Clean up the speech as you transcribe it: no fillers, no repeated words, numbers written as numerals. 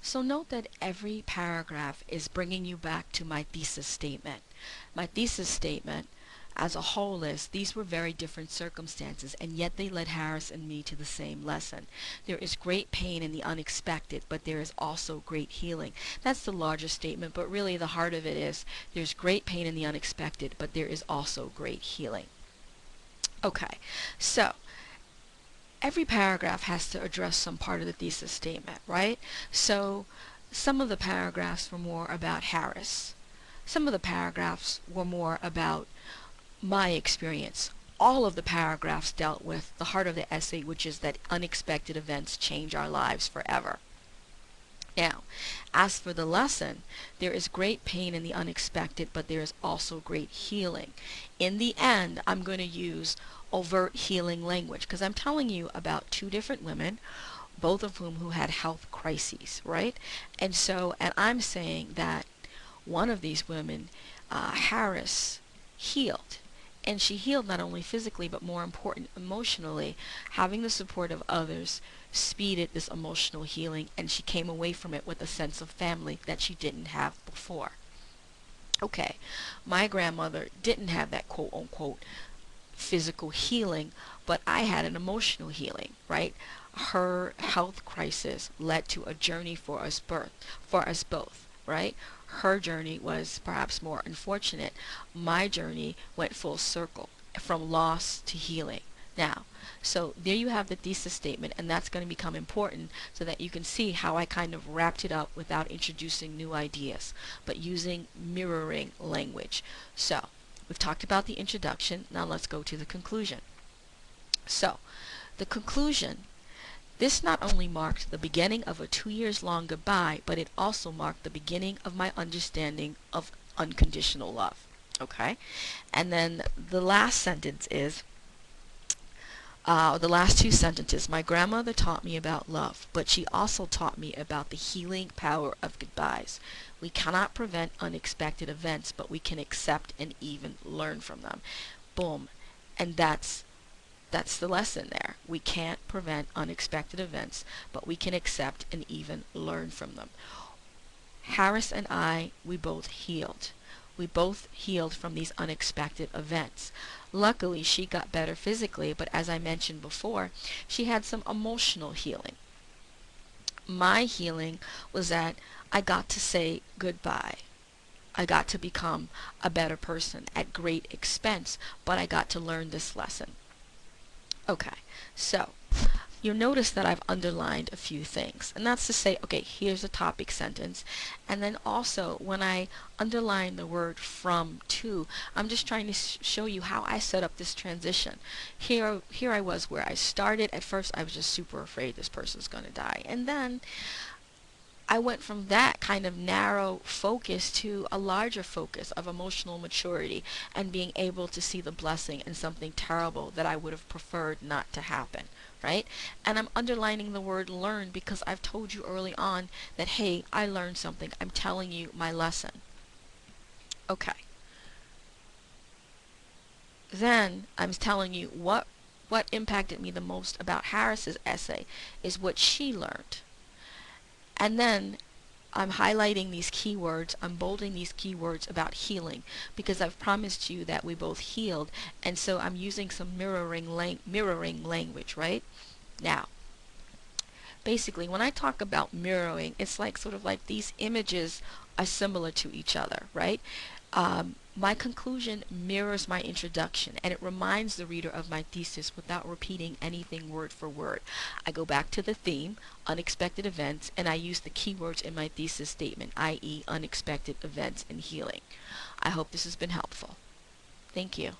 So note that every paragraph is bringing you back to my thesis statement. My thesis statement as a whole is these were very different circumstances, and yet they led Harris and me to the same lesson. There is great pain in the unexpected, but there is also great healing. That's the larger statement, but really the heart of it is there's great pain in the unexpected, but there is also great healing. Okay, so every paragraph has to address some part of the thesis statement, right? So some of the paragraphs were more about Harris. Some of the paragraphs were more about my experience. All of the paragraphs dealt with the heart of the essay, which is that unexpected events change our lives forever. Now, as for the lesson, there is great pain in the unexpected, but there is also great healing. In the end, I'm going to use overt healing language because I'm telling you about two different women, both of whom had health crises, right? And I'm saying that one of these women, Harris, healed. And she healed not only physically, but more important, emotionally. Having the support of others speeded this emotional healing, and she came away from it with a sense of family that she didn't have before. Okay, my grandmother didn't have that quote unquote physical healing, but I had an emotional healing, right? Her health crisis led to a journey for us both, right? Her journey was perhaps more unfortunate. My journey went full circle from loss to healing. Now, so there you have the thesis statement, and that's going to become important so that you can see how I kind of wrapped it up without introducing new ideas, but using mirroring language. So, we've talked about the introduction. Now let's go to the conclusion. So, the conclusion, this not only marked the beginning of a 2 years long goodbye, but it also marked the beginning of my understanding of unconditional love. Okay? And then the last sentence is, the last two sentences, my grandmother taught me about love, but she also taught me about the healing power of goodbyes. We cannot prevent unexpected events, but we can accept and even learn from them. Boom. And that's the lesson there. We can't prevent unexpected events, but we can accept and even learn from them. Harris and I, we both healed. We both healed from these unexpected events. Luckily, she got better physically, but as I mentioned before, she had some emotional healing. My healing was that I got to say goodbye. I got to become a better person at great expense, but I got to learn this lesson. Okay, so you'll notice that I've underlined a few things, and that's to say, okay, here's a topic sentence, and then also when I underline the word from to, I'm just trying to show you how I set up this transition. Here I was where I started. At first I was just super afraid this person's going to die, and then I went from that kind of narrow focus to a larger focus of emotional maturity and being able to see the blessing in something terrible that I would have preferred not to happen, right? And I'm underlining the word learn because I've told you early on that, hey, I learned something. I'm telling you my lesson. Okay. Then I'm telling you what impacted me the most about Harris's essay is what she learned. And then I'm highlighting these keywords, I'm bolding these keywords about healing because I've promised you that we both healed, and so I'm using some mirroring language, right? Now, basically when I talk about mirroring, it's like sort of like these images are similar to each other, right? My conclusion mirrors my introduction, and it reminds the reader of my thesis without repeating anything word for word. I go back to the theme, unexpected events, and I use the keywords in my thesis statement, i.e. unexpected events and healing. I hope this has been helpful. Thank you.